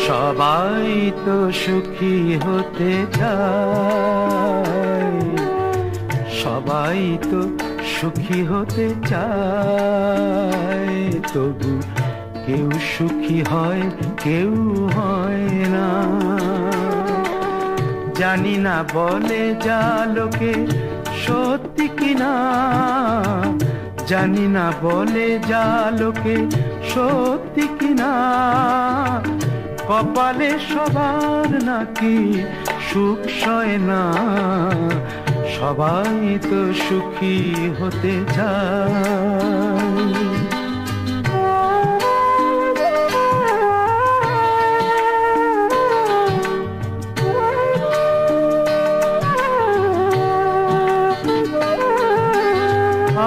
সবাই তো সুখী হতে চায়, সবাই তো সুখী হতে চায়, তবু কেউ সুখী হয় কেউ হয় না। জানি না বলে যা লোকে সত্যি কিনা, জানি না বলে যা লোকে সত্যি কিনা, কপালে সবার নাকি সুখ সয় না। সবাই তো সুখী হতে চায়।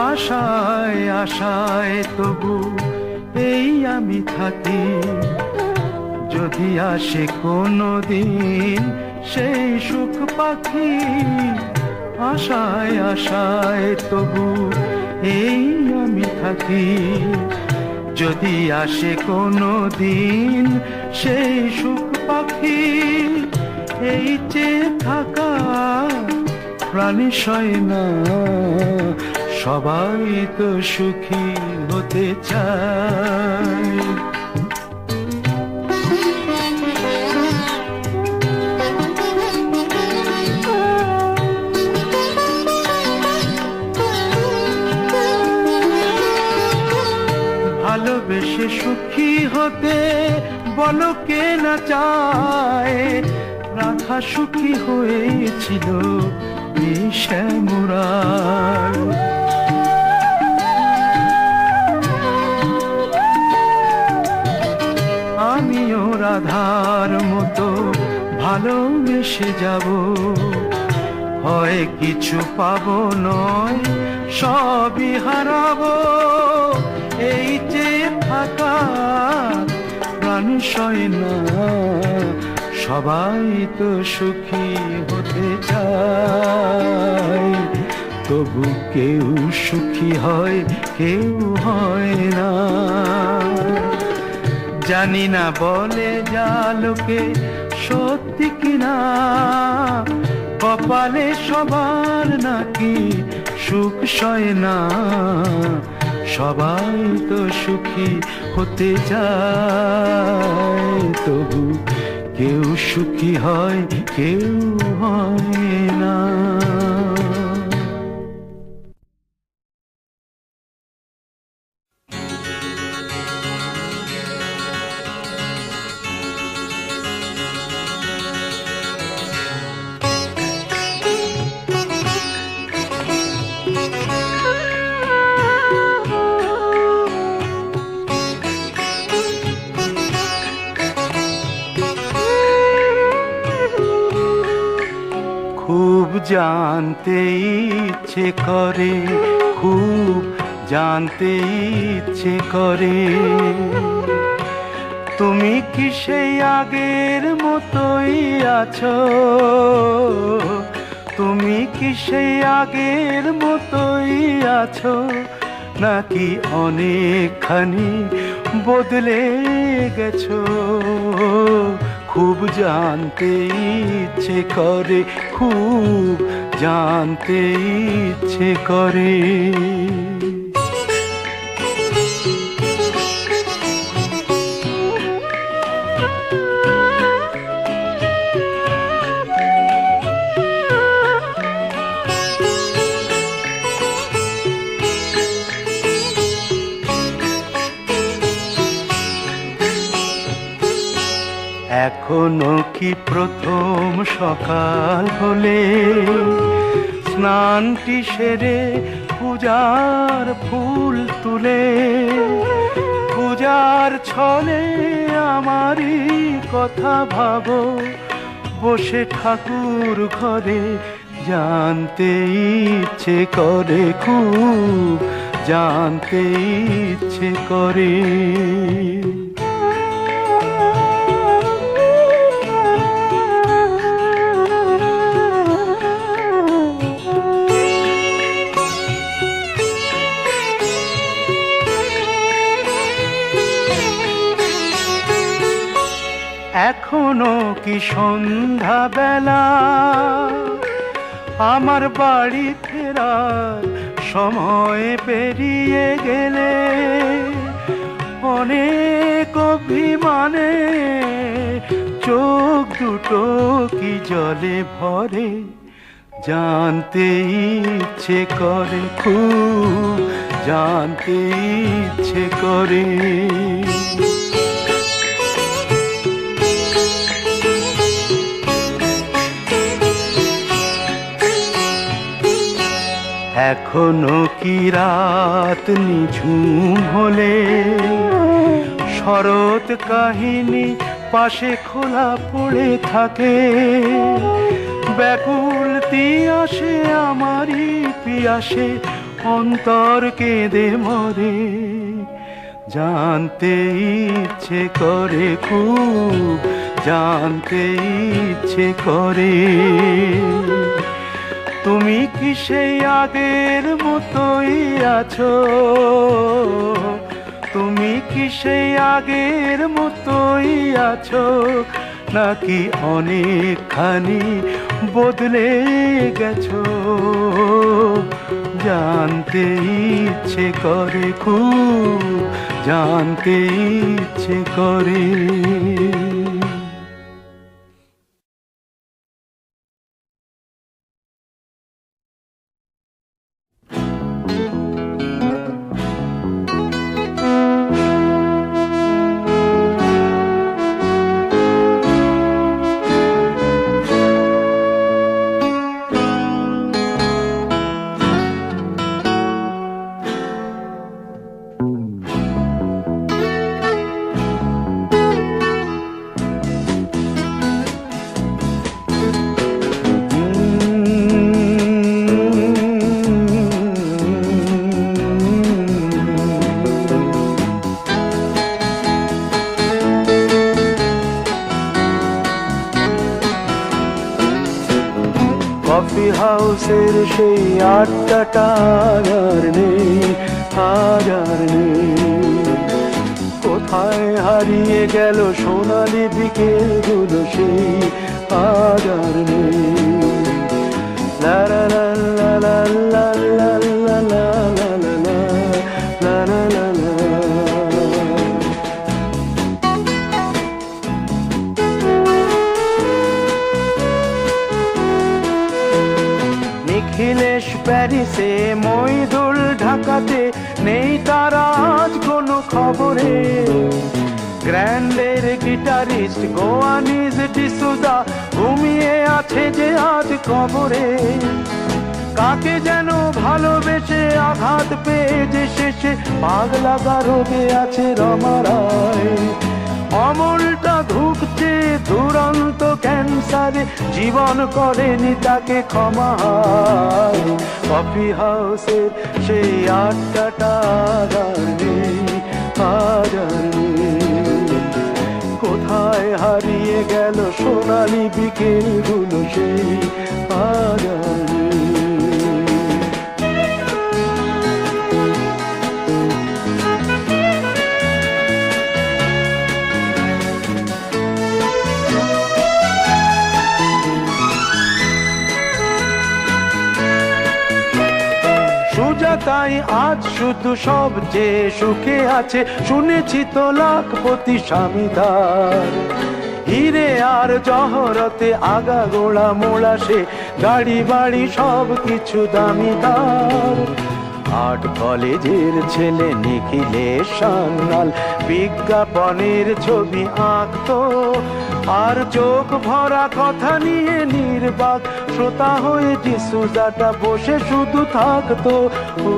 আশায় আশায় তবু এই আমি থাকি, যদি আসে কোনো দিন সেই সুখ পাখি। আশায় আশায় তবু এই আমি থাকি, যদি আসে কোনো দিন সেই সুখ পাখি। এই চেয়ে থাকা প্রাণী সয় না, সবাই তো সুখী হতে চায়। ভালোবেসে সুখী হতে বলো কে না চায়, রাধা সুখী হয়েছিল এই শ্যামরায়। আমিও রাধার মতো ভালোবেসে যাব, হয় কিছু পাবো নয় সবই হারাবো। এই যে থাকা প্রাণী সয় না, সবাই তো সুখী হতে চায়, তবু কেউ সুখী হয় কেউ হয় না। জানি না বলে যা লোকে সত্যি কিনা, কপালে সবার নাকি সুখ সয় না। সবাই তো সুখী হতে চায়, তবু কেউ সুখী হয় কেউ হয় না। খুব জানতে ইচ্ছে করে, খুব জানতে ইচ্ছে করে, তুমি কি সেই আগের মতোই আছো? তুমি কি সেই আগের মতোই আছো, নাকি অনেকখানি বদলে গেছো? খুব জানতে ইচ্ছে করে, খুব জানতে ইচ্ছে করে। এখনো কি প্রথম সকাল হলে স্নানটি সেরে পূজার ফুল তুলে, পূজার ছলে আমারই কথা ভাবো, বসে ঠাকুর ঘরে জানতে ইচ্ছে করে, খুব জানতে ইচ্ছে করে। এখনো কি সন্ধ্যা বেলা, আমার বাড়ি ফেরার সময় পেরিয়ে গেলে অনেক অভিমানে চোখ দুটো কি জলে ভরে, জানতে ইচ্ছে করে, খুব জানতে ইচ্ছে করে। এখনো কি রাত নিঝুম হলে শরৎ কাহিনী পাশে খোলা পড়ে থাকে, ব্যাকুল তিয়াসে আমারই পিয়াসে অন্তর কেঁদে মরে, জানতে ইচ্ছে করে, খুব জানতে ইচ্ছে করে। তুমি কি সেই আগের মতোই আছো, তুমি কি সেই আগের মতোই আছো, নাকি অনেকখানি বদলে গেছো, জানতে ইচ্ছে করে, খুব জানতে ইচ্ছে করে। কফি হাউসের সেই আড্ডাটা আর নেই, আর নেই। কোথায় হারিয়ে গেল সোনালি বিকেলগুলো সেই আর নেই। লা লা লা লা লা লা লা লা লা লা লা লা লা। নিখিলেশ প্যারিসে, মইদুল ঢাকাতে, নেই তার আজ কোনো খবরে। গ্র্যান্ডের গিটারিস্ট গোয়ানিজ ডিসুজা ঘুমিয়ে আছে যে আজ কবরে। কাকে যেন ভালোবেসে আঘাত পেয়ে যে শেষে পাগলা গারদে আছে রমা রায়। অমলটা ধুকছে দুরন্ত ক্যান্সারে, জীবন করেনি তাকে ক্ষমা। কফি হাউসের সেই আড্ডাটা আর নেই, আর নেই। কোথায় হারিয়ে গেল সোনালি বিকেলগুলো সেই আর নেই। তাই আজ শুধু সবচেয়ে সুখে আছে, শুনেছি তো লাখপতি স্বামীদার। হিরে আর জহরতে আগা গোড়া মোড়া সে, গাড়ি বাড়ি সব কিছু দামিদার। আর্ট কলেজের ছেলে নিখিলেশ সান্যাল বিজ্ঞাপনের ছবি আঁকতো, আর চোখ ভরা কথা নিয়ে নির্বাক শ্রোতা হয়ে ডিসুজাটা বসে শুধু থাকতো। ও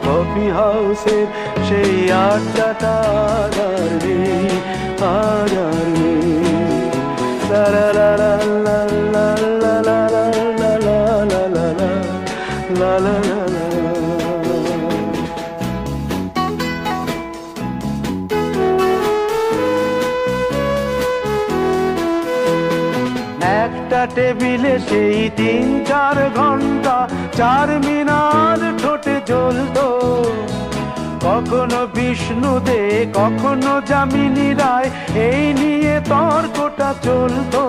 কফি হাউসের সেই আড্ডাটা আর নেই, আর নেই। লা লা লা লা লা লা লা লা লা লা লা লা লা। একটা টেবিলে সেই 3-4 ঘন্টা চার মিনার ঠোঁটে জ্বলতো। কখনো বিষ্ণু দে, কখনো যামিনী রায়, এই নিয়ে তর্কটা চলতো।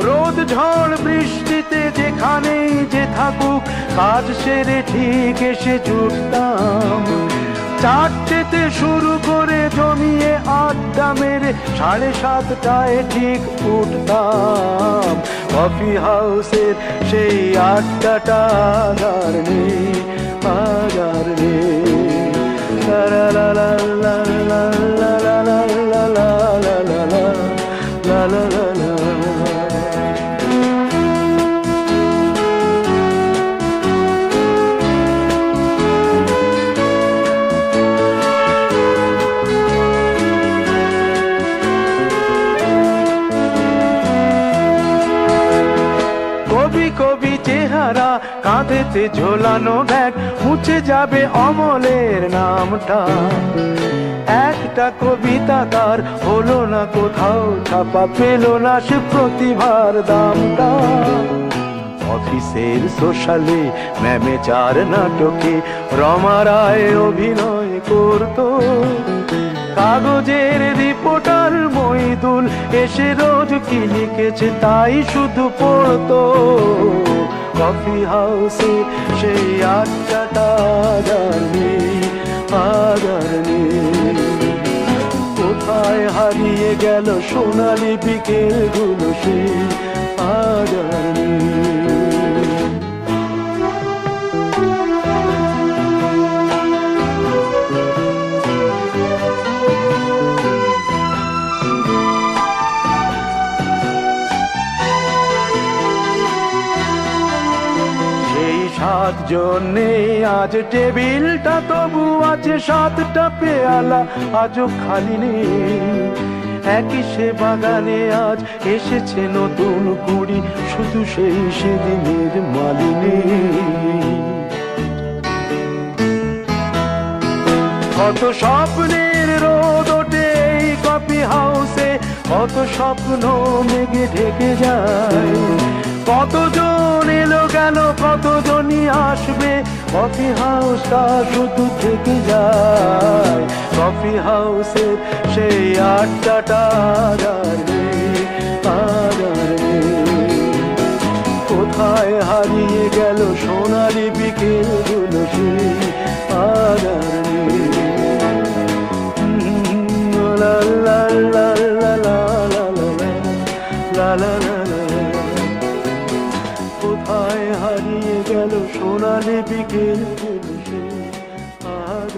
রোদ ঝড় বৃষ্টিতে যেখানেই যে থাকুক, কাজ সেরে ঠিক এসে জুটতাম। চারটেতে শুরু করে জমিয়ে আড্ডা মেরে 7:30টায় ঠিক উঠতাম। কফি হাউসের সেই আড্ডাটা আর নেই, আর নেই। লা লা লা লা লা লা লা লা লা লা লা লা লা লা লা। কবি কবি চেহারা, কাঁধেতে ঝোলানো ব্যাগ, মুছে যাবে অমলের নামটা। একটা কবিতা তার হলো না কোথাও ছাপা, পেল না সে প্রতিভার দামটা। অফিসের সোশ্যালে ম্যামে 4 নাটকে রমা রায় অভিনয় করতো। কাগজের রিপোর্টার মইদুল এসে রোজ কি লিখেছে তাই শুধু পড়তো। কফি হাউসে সেই আড্ডাটা আর নেই, আর নেই। কোথায় হারিয়ে গেল সোনালি বিকেলগুলো, সেই আর নেই। জন্যে আজ টেবিলটা তবু আছে, 7টা পেয়ালা আজও খালি নেই। একই সে বাগানে আজ এসেছে নতুন কুড়ি, শুধু সেই সেদিনের মালিনী। কত স্বপ্নের রোদ ওঠে এই কফি হাউসে, কত স্বপ্ন মেঘে ঢেকে যায়। কতজন এলো গেল, কতজনই আসবে, কফি হাউসটা শুধু থেকে যায়। কফি হাউসের সেই আড্ডাটা আর নেই, আর নেই। কোথায় হারিয়ে গেল সোনালি বিকেলগুলো, সেই আর নেই। লা লা লা লা লা লা লা লা লা। কোথায় হারিয়ে গেল সোনালি বিকেলগুলো, সেই আর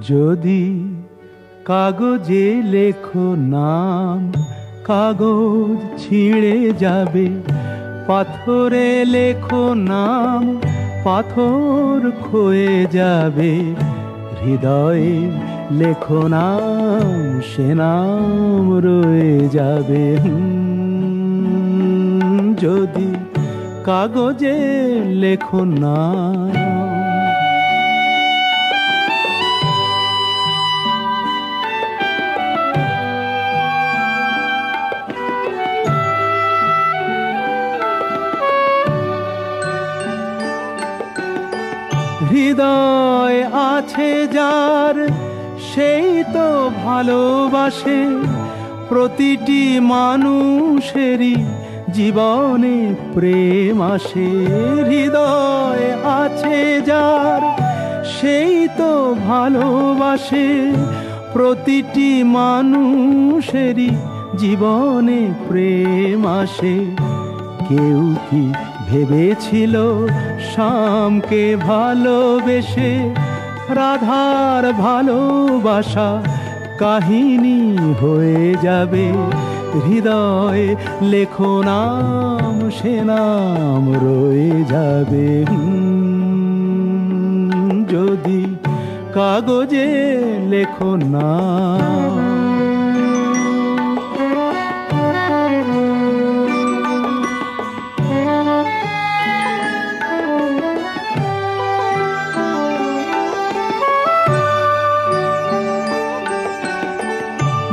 যদি কাগজে লেখো নাম, কাগজ ছিঁড়ে যাবে। পাথরে লেখো নাম, পাথর ক্ষয়ে যাবে। হৃদয়ে লেখো নাম, সে নাম রয়ে যাবে। যদি কাগজে লেখো নাম। হৃদয় আছে যার, সেই তো ভালোবাসে। প্রতিটি মানুষেরই জীবনে প্রেম আসে। হৃদয় আছে যার, সেই তো ভালোবাসে। প্রতিটি মানুষেরই জীবনে প্রেম আসে। কেউ কি ভেবেছিল শ্যামকে ভালোবেসে রাধার ভালোবাসা কাহিনী হয়ে যাবে? হৃদয়ে লেখো নাম, সে নাম রয়ে যাবে। যদি কাগজে লেখো না।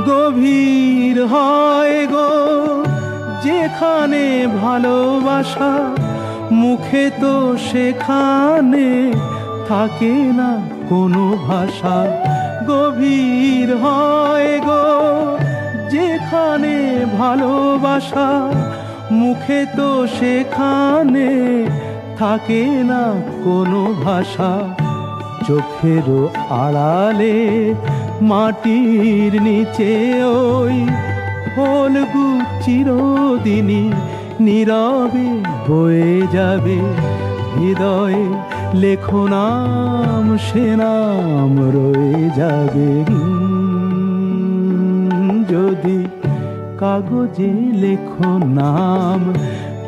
গভীর হয় গো যেখানে ভালোবাসা, মুখে তো সেখানে থাকে না কোনো ভাষা। গভীর হয় গো যেখানে ভালোবাসা, মুখে তো সেখানে থাকে না কোনো ভাষা। চোখেরও আড়ালে মাটির নিচে ওই ফলগু চিরদিনই নীরবে বয়ে যাবে। হৃদয়ে লেখো নাম, সে নাম রয়ে যাবে। যদি কাগজে লেখো নাম,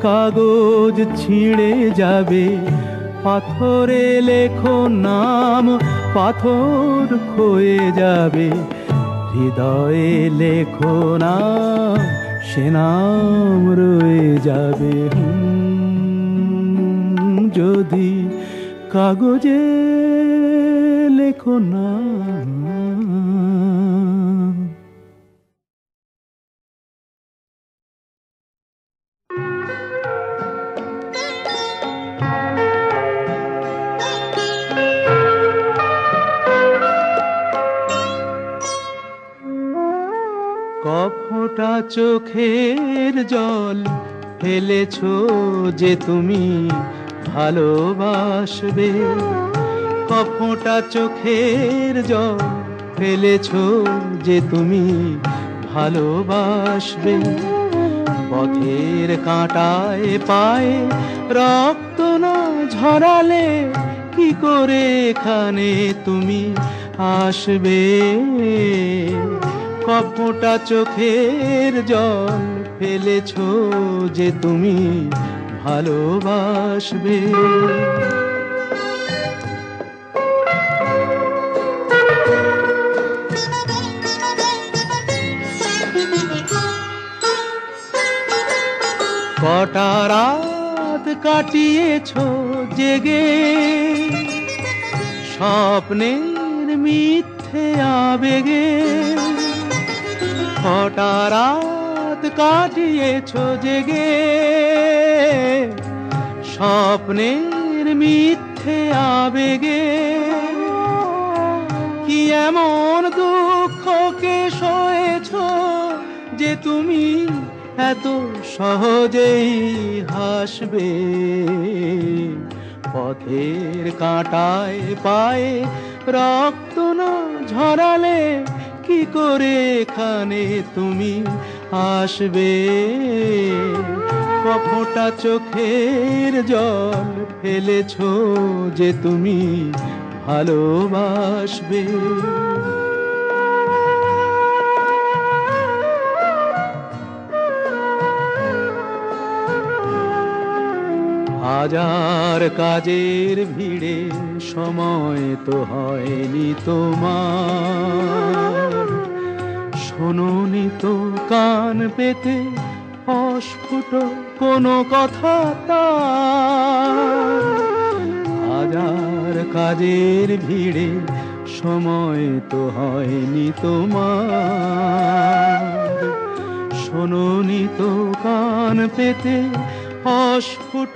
কাগজ ছিঁড়ে যাবে। পাথরে লেখো নাম, পাথর ক্ষয়ে যাবে। হৃদয়ে লেখো নাম, সে নাম রয়ে যাবে। যদি কাগজে লেখো নাম। কফোঁটা চোখের জল ফেলেছো যে তুমি ভালোবাসবে। কফোঁটা চোখের জল ফেলেছো যে তুমি ভালোবাসবে। পথের কাঁটায় পায়ে রক্ত না ঝরালে কি করে এখানে তুমি আসবে। কফোঁটা চোখের জল ফেলেছো যে তুমি ভালোবাসবে। কটা রাত কাটিয়েছো জেগে, স্বপ্নের মিথ্যে আবেগে। কটা রাত কাটিয়েছো জেগে, স্বপ্নের মিথ্যে আবেগে। কি এমন দুঃখকে সয়েছো যে তুমি এত সহজেই হাসবে। পথের কাঁটায় পায়ে রক্ত না ঝরালে কি করে এখানে তুমি আসবে। কফোঁটা চোখের জল ফেলেছো যে তুমি ভালোবাসবে। হাজার কাজের ভিড়ে সময় তো হয়নি তোমার। শোনোনি তো কান পেতে অস্ফুট কোনো কথা তার। হাজার কাজের ভিড়ে সময় তো হয়নি তোমার। শোনোনি তো কান পেতে অস্ফুট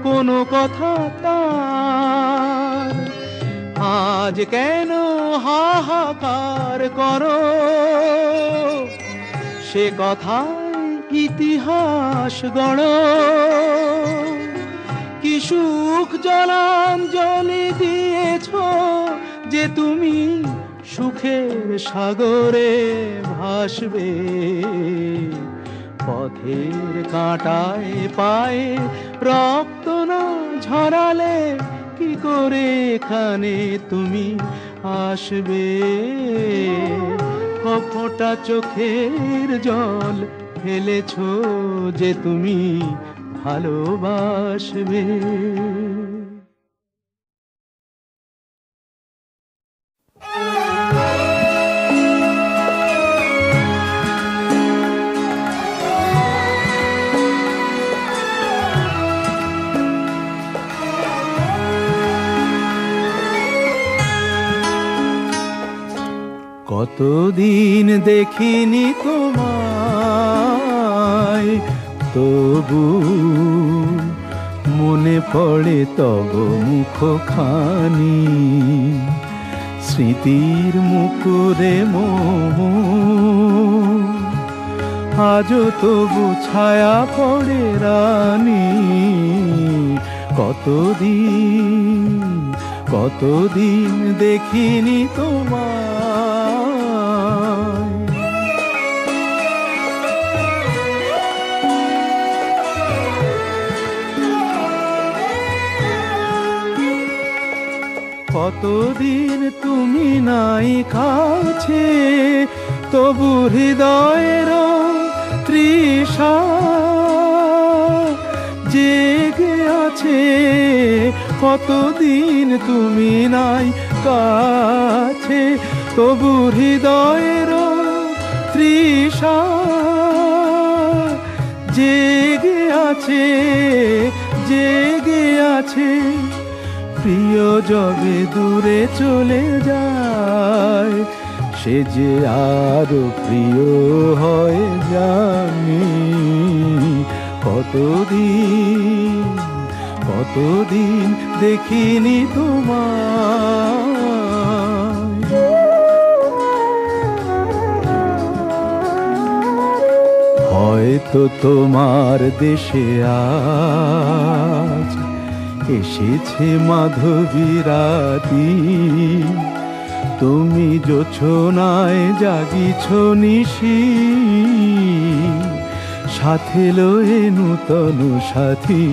কোনো কথা তার। আজ কেন হাহাকার করো, সে কথায় ইতিহাস গড়ো। কি সুখ জলাঞ্জলি দিয়েছো যে তুমি সুখের সাগরে ভাসবে। পথের কাঁটায় পায়ে রক্ত না ঝরালে কি করে এখানে তুমি আসবে। কফোঁটা চোখের জল ফেলেছো যে তুমি ভালোবাসবে। কতদিন দেখিনি তোমায়, তবু মনে পড়ে তব মুখখানি। স্মৃতির মুকুরে মোর আজও তবু ছায়া পড়ে রানী। কতদিন কতদিন দেখিনি তোমায়। কতদিন তুমি নাই কাছে, তবু হৃদয়ের তৃষা জেগে আছে। কতদিন তুমি নাই কাছে, তবু হৃদয়ের তৃষা জেগে আছে, জেগে আছে। প্রিয় যবে দূরে চলে যায়, সে যে আরো প্রিয় হয়ে জানি। কতদিন কতদিন দেখিনি তোমায়। হয়তো তোমার দেশে আজ এসেছে মাধবী রাতি। তুমি জোছনায় জাগিছ নিশি, সাথে লয়ে নূতন সাথী।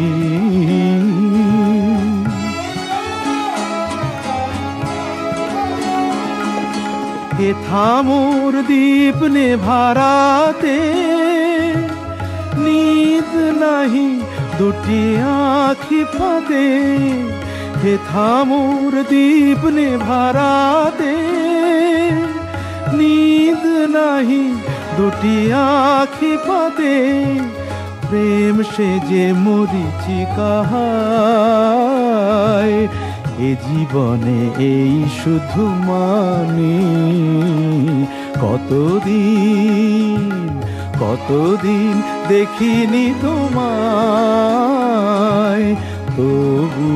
হে থামোর দীপ নেভারাতে, নিদ নাহি দুটি আঁখি ফাঁদে। হে থামোর দীপ নেভারাতে, নিদ নাহি দুটি আঁখি ফাঁদে। প্রেম সে যে মরিচিকা হায়, এ জীবনে এই শুধু মানি। কতদিন কতদিন দেখিনি তোমায়, তবু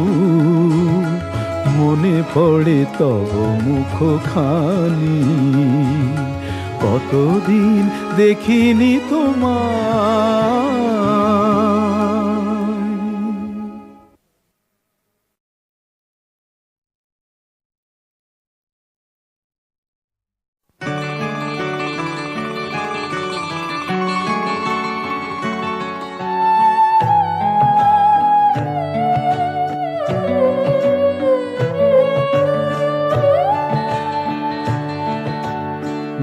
মনে পড়ে তব মুখখানি। কতদিন দেখিনি তোমায়।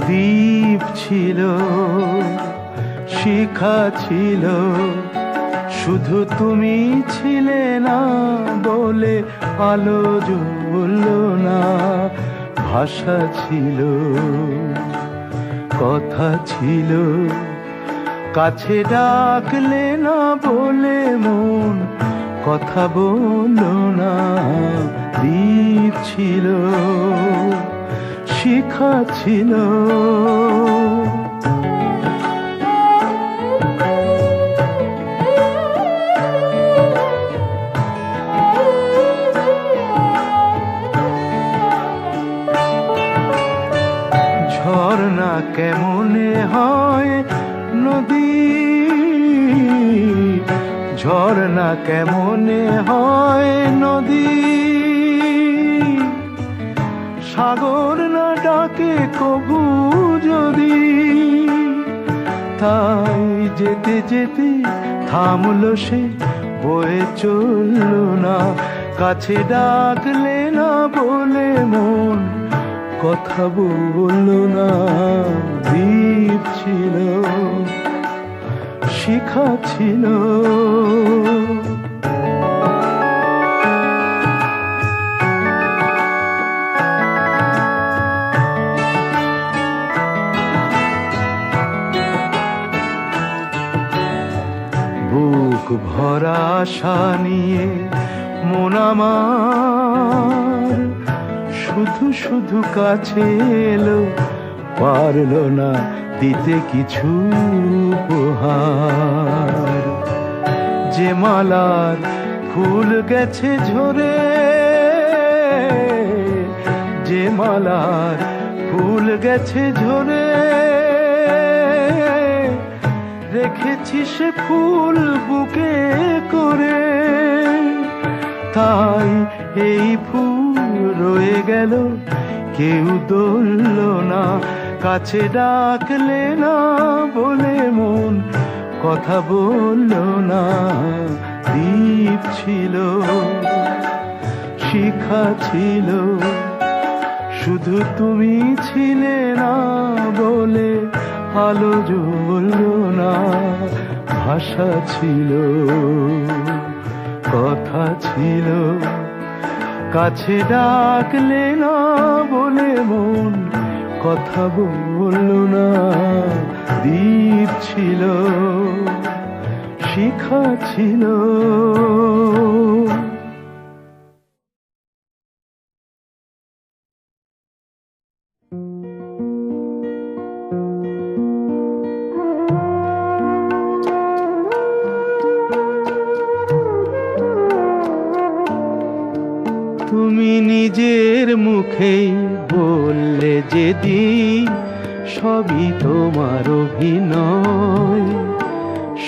দ্বীপ ছিল, শিখা ছিল, শুধু তুমি ছিলে না বলে আলো জ্বলল না। ভাষা ছিল, কথা ছিল, কাছে ডাকলে না বলে মন কথা বলল না। দ্বীপ ছিল, শিখা ছিল, ঝর্ণা কেমনে হয় নদী, ঝর্ণা কেমনে হয় নদী। সাগর না ডাকে কবু যদি, তাই যেতে যেতে থামলো সে, বয়ে চলল না। কাছে ডাকলে না বলে মন কথা বলল না। দ্বীপ ছিল, শিখা ছিল, বুক ভরা আশা নিয়ে মন আমার শুধু শুধু কাছে এলো, পারলো না দিতে কিছু উপহার। যে মালার ফুল গেছে ঝরে, যে মালার ফুল গেছে ঝরে, রেখেছি সে ফুল বুকে করে। তাই এই ফুল রয়ে গেল, কেউ ধরল না, কাছে ডাকলে না বলে মন কথা বলল না। দ্বীপ ছিল, শিখা ছিল, শুধু তুমি ছিলে না বলে আলো জ্বলল না। ভাষা ছিল, কথা ছিল, কাছে ডাকলে না বলে মন কথা বলল না। দ্বীপ ছিল, শিখা ছিল। তুমি নিজের মুখেই বললে যেদিন সবই তোমার অভিনয়,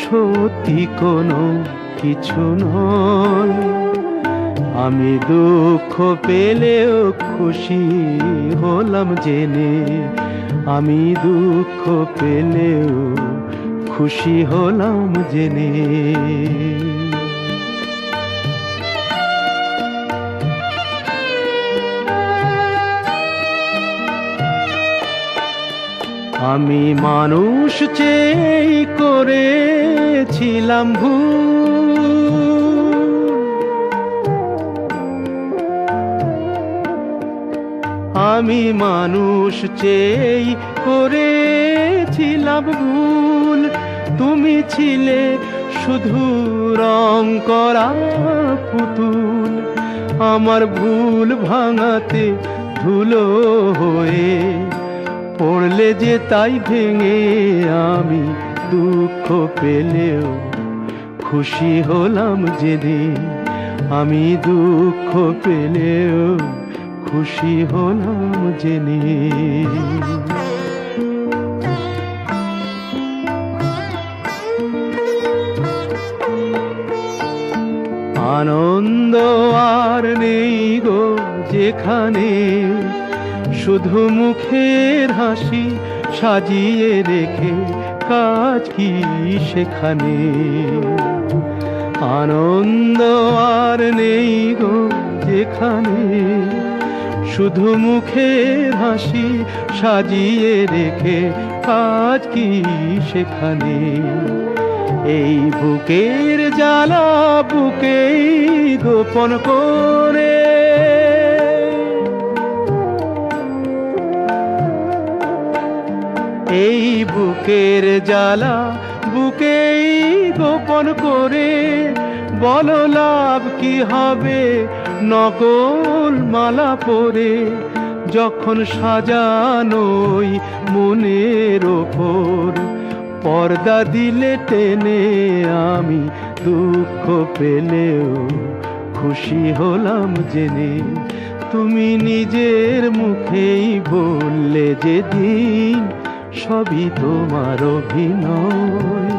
সত্যি কোনো কিছু নয়। আমি দুঃখ পেলেও খুশি হলাম জেনে, আমি দুঃখ পেলেও খুশি হলাম জেনে। আমি মানুষ চেয়ে করেছিলাম ভুল, আমি মানুষ চেয়ে করেছিলাম ভুল। তুমি ছিলে শুধু রং করা পুতুল, আমার ভুল ভাঙাতে ধুলো হয়ে পড়লে যে তাই ভেঙে। আমি দুঃখ পেলেও খুশি হলাম যেদিন, আমি দুঃখ পেলেও খুশি হলাম জেনে। আনন্দ আর নেই গো যেখানে, শুধু মুখের হাসি সাজিয়ে রেখে কাজ কি সেখানে। আনন্দ আর নেই গো যেখানে, শুধু মুখের হাসি সাজিয়ে রেখে কাজ কি সেখানে। এই বুকের জ্বালা বুকেই গোপন করে, এই বুকের জ্বালা বুকেই গোপন করে। বলো লাভ কি হবে নকল মালা পরে, যখন সাজানোই মনের ওপর পর্দা দিলে টেনে। আমি দুঃখ পেলেও খুশি হলাম জেনে, তুমি নিজের মুখেই বললে যেদিন সবই তোমার অভিনয়,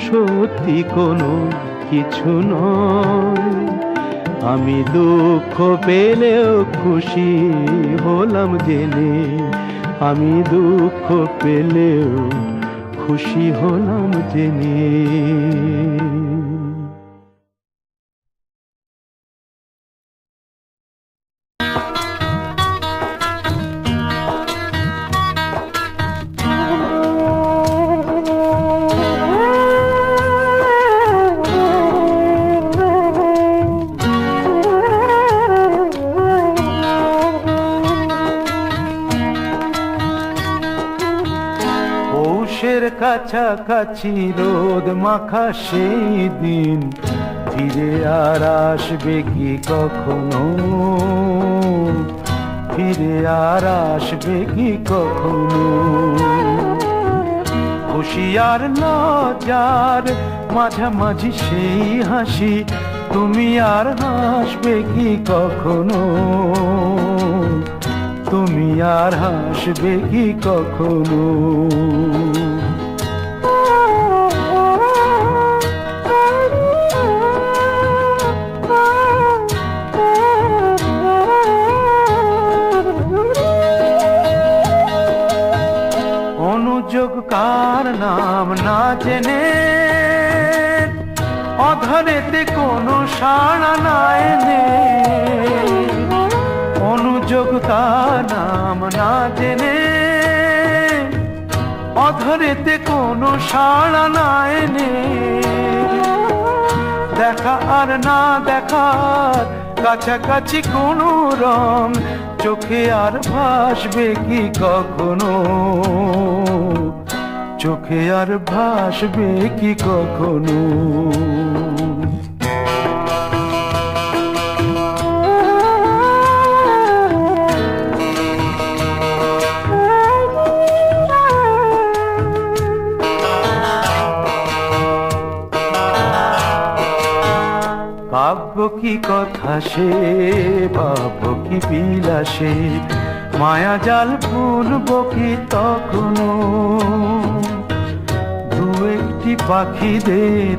সত্যি কোনো কিছু নয়। আমি দুঃখ পেলেও খুশি হলাম জেনে, আমি দুঃখ পেলেও খুশি হলাম জেনে। কাছাকাছি রোদ মাখা সেই দিন ফিরে আর আসবে কি কখনো? ফিরে আর আসবে কি কখনো? খুশি আর লজ্জার মাঝামাঝি সেই হাসি, তুমি আর হাসবে কি কখনো? তুমি আর হাসবে কি কখনো? অনুযোগ কার নাম না জেনে, অধরেতে কোনো সাড়া না এনে। অনুযোগ কার নাম না জেনে, অধরেতে কোনো সাড়া না এনে। দেখা আর না দেখার কাছাকাছি কোনো রং, চোখে আর ভাসবে কি কখনো? চোখে আর ভাসবে কি কখনো? কাব্য কি কথা সে, ভাব কি বিলাসে, মায়া জাল বুনব কি তখনো? দু একটি পাখিদের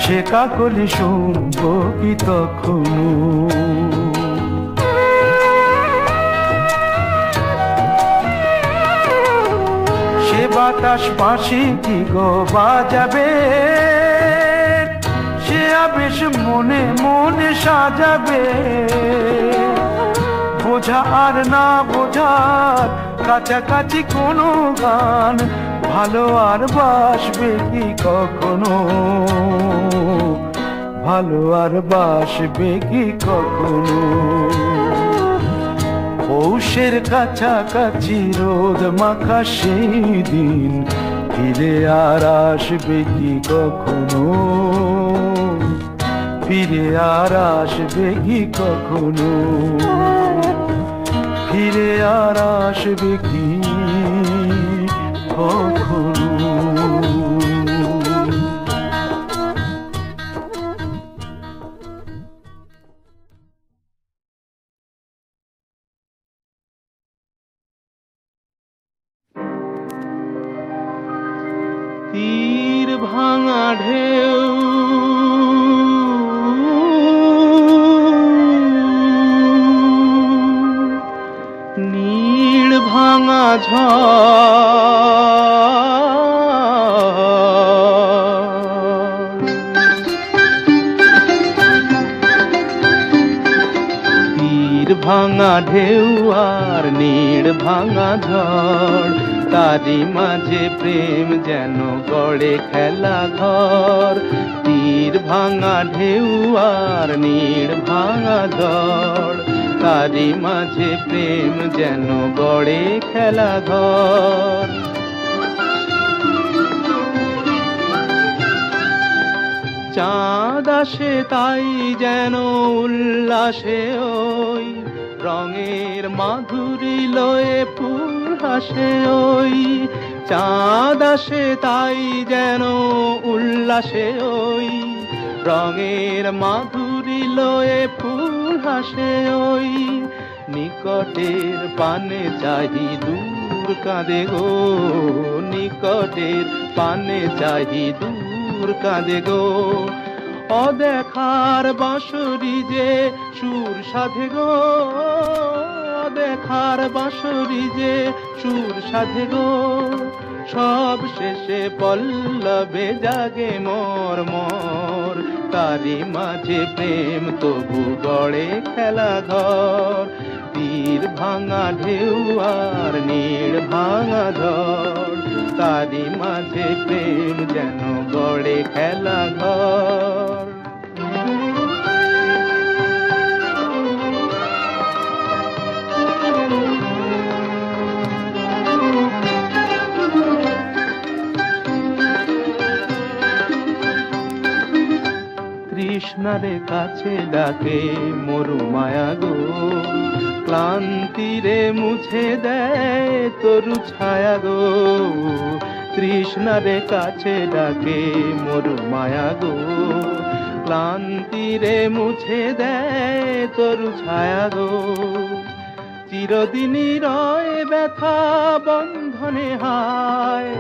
সে কাকলি শুনব কি তখনো? সে বাতাস পাশে কি গো বাজাবে, সে আবেশ মনে মনে সাজাবে। বোঝা আর না বোঝার কাছাকাছি কোনো গান, ভালো আর বাসবে কি কখনো? ভালো আর বাসবে কি কখনো? পৌষের কাছাকাছি রোদ মাখা সেই দিন, ফিরে আর আসবে কি কখনো? ফিরে আর আসবে কি কখনো? ফিরে আর আসবে কি কখনো? তীর ভাঙা ঢেউ নীড় ভাঙা তীর ভাঙা ঢেউ আর নীড় ভাঙা ঝড়, তারি মাঝে প্রেম যেন গড়ে খেলা ঘর। তীর ভাঙা ঢেউ আর নীড় ভাঙা ঝড়, তারি মাঝে প্রেম যেন গড়ে খেলা ঘর। চাঁদ আসে তাই যেন উল্লাসে ওই, রঙের মাধুরী লয়ে ফুল হাসে ওই। চাঁদ আসে তাই যেন উল্লাসে ওই, রঙের মাধুরী লয়ে ফুল হাসে ওই। নিকটের পানে চাহি দূর কাঁদে গো, নিকটের পানে চাহি দূর কাঁদে গো। অদেখার বাঁশরি যে সুর সাধে গো, অদেখার বাঁশরি যে সুর সাধে গো। সব শেষে পল্লবে জাগে মোর মোর, তারি মাঝে প্রেম তবু গড়ে খেলা ঘর। তীর ভাঙা ঢেউ আর নীড় ভাঙা ঝড়, তারি মাঝে প্রেম যেন গড়ে খেলা ঘর। তৃষ্ণা তৃষ্ণারে কাছে ডাকে মরু মায়া গো, ক্লান্তিরে মুছে দেয় তরু ছায়া গো, তৃষ্ণারে কাছে ডাকে মরু মায়া গো, ক্লান্তিরে মুছে দেয় তরু ছায়া গো। চিরদিনই রয় ব্যথা বন্ধনে হায়,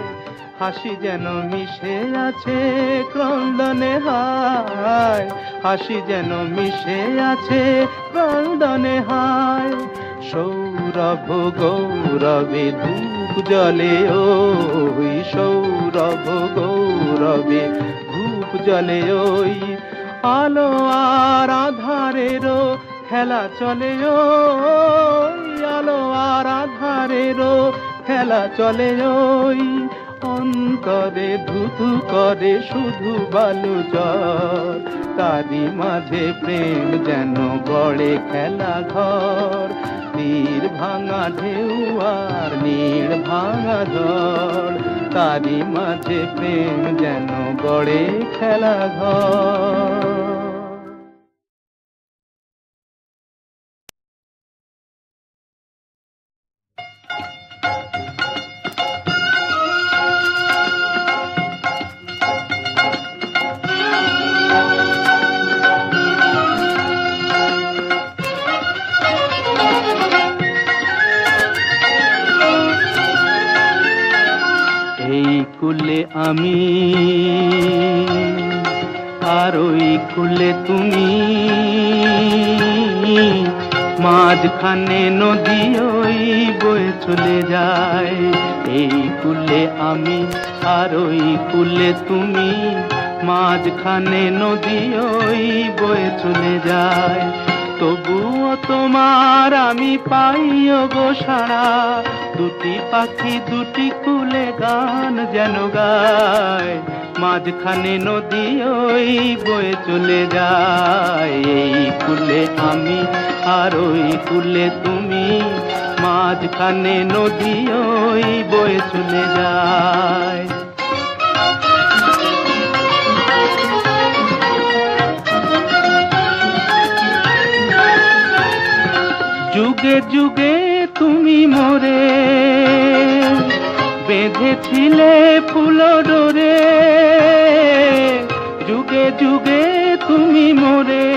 হাসি যেন মিশে আছে ক্রন্দনে হায়, হাসি যেন মিশে আছে ক্রন্দনে হায়। সৌরভ গৌরবে ধূপ জ্বলে ওই, সৌরভ গৌরবে ধূপ জ্বলে ওই, আলো আর আধারেরও খেলা চলে ওই, আলো আর আধারেরও খেলা চলে ওই, অন্তরে ধুধু করে শুধু বালু জল, তারি মাঝে প্রেম যেন গড়ে খেলা ঘর, তীর ভাঙা ঢেউ আর নীড় ভাঙা জল, তারি মাঝে প্রেম যেন গড়ে খেলা ঘর। কুলে আমি আর ওই কুলে তুমি, মাঝখানে নদী ওই বয়ে চলে যায়। এই কুলে আমি আর ওই কুলে তুমি, মাঝখানে নদী ওই বয়ে চলে যায়। তবুও তোমার আমি পাইও গো সাড়া, দুটি পাখি দুটি কুলে গান যেন গায়, মাঝখানে নদী ওই বয়ে চলে যায়। এই কুলে আমি আর ওই কুলে তুমি, মাঝখানে নদী ওই বয়ে চলে যায়। যুগে যুগে তুমি মোরে বেঁধেছিলে ফুল ডোরে, যুগে যুগে তুমি মোরে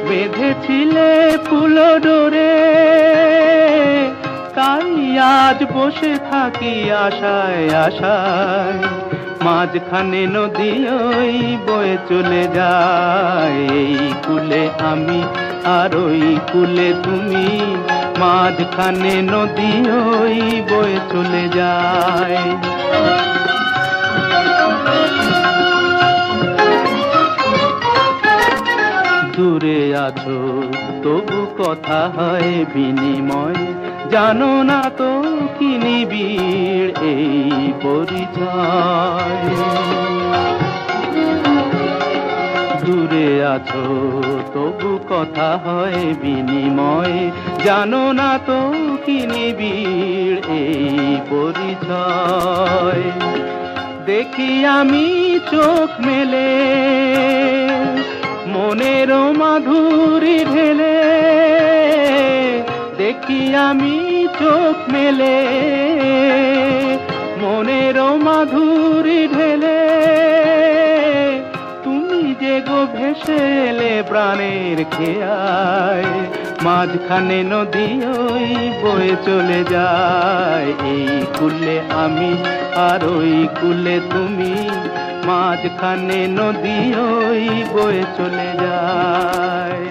বেঁধেছিলে ফুল ডোরে, তাই আজ বসে থাকি আশায় আশায়, মাঝখানে নদী ওই বয়ে চলে যায়। এই কুলে আমি আর ওই কুলে তুমি, মাঝখানে নদী ওই বয়ে চলে যায়। দূরে আছো তবু কথা হয় বিনিময়, জানো না তো কি নিবিড় এই পরিচয়। দূরে আছো তবু কথা হয় বিনিময়, জানো না তো কি নিবিড় এই পরিচয়। দেখি আমি চোখ মেলে মনের মাধুরী ঢেলে, দেখি আমি চোখ মেলে মনের মাধুরী ঢেলে, তুমি যে গো ভেসে এলে প্রাণের খেয়ায়, মাঝখানে নদী ওই বয়ে চলে যায়। এই কুলে আমি আর ওই কুলে তুমি, মাঝখানে নদী ওই বয়ে চলে যায়,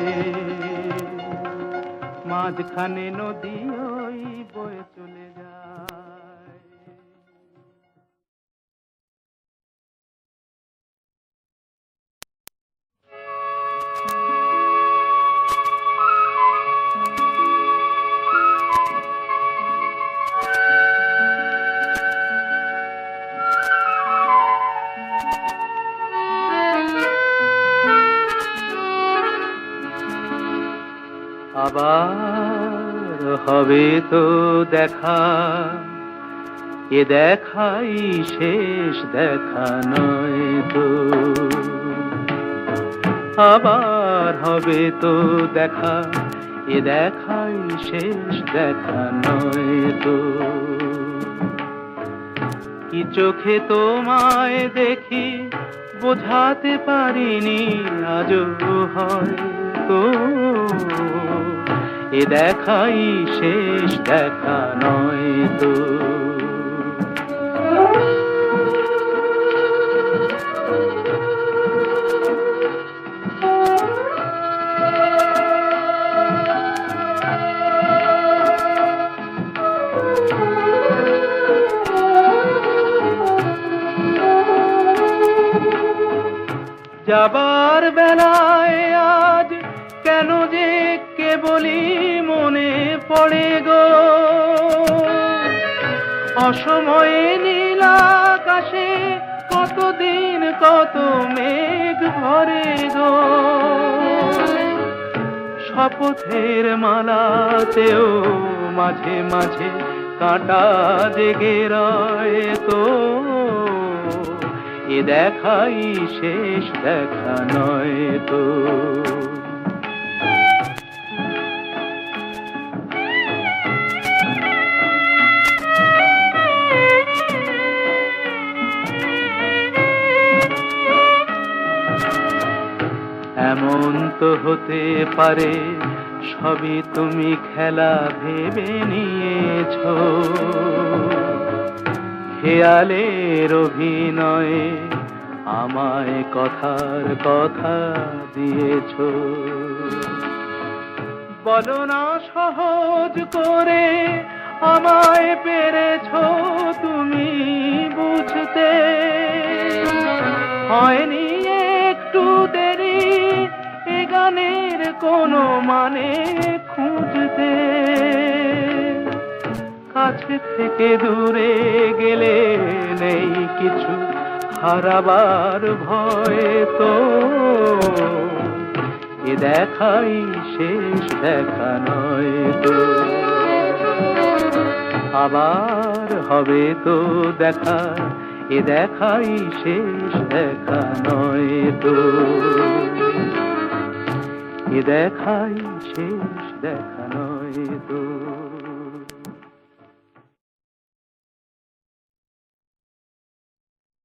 মাঝখানে নদী ওই বয়ে চলে যায়। আবার হবে তো দেখা, এ দেখাই শেষ দেখা নয় তো। আবার হবে তো দেখা, এ দেখাই শেষ দেখা নয় তো। কি চোখে তোমায় দেখি বোঝাতে পারিনি আজও হয়তো, এ দেখাই শেষ দেখা নয় তো। যাবার বেলায় আজ কেন যে কেবলই মনে পড়ে গো, অসময়ে নীল আকাশে কতদিন কত মেঘ ভরে গো। শপথের মালাতেও মাঝে মাঝে কাঁটা জেগে রয় তো, এ দেখাই শেষ দেখা নয় তো। এমন তো হতে পারে সবই তুমি খেলা ভেবে নিয়েছো, খেয়ালের অভিনয়ে আমায় কথার কথা দিয়েছো। বলো না সহজ করে আমায় পেরেছো তুমি বুঝতে, হয়নি একটু দেরি এ গানের কোনো মানে খুঁজতে। কাছে থেকে দূরে গেলে নেই কিছু হারাবার ভয় তো, এ দেখাই শেষ দেখা নয় তো। আবার হবে তো দেখা, এ দেখাই শেষ দেখা নয় তো, এ দেখাই শেষ দেখা নয় তো।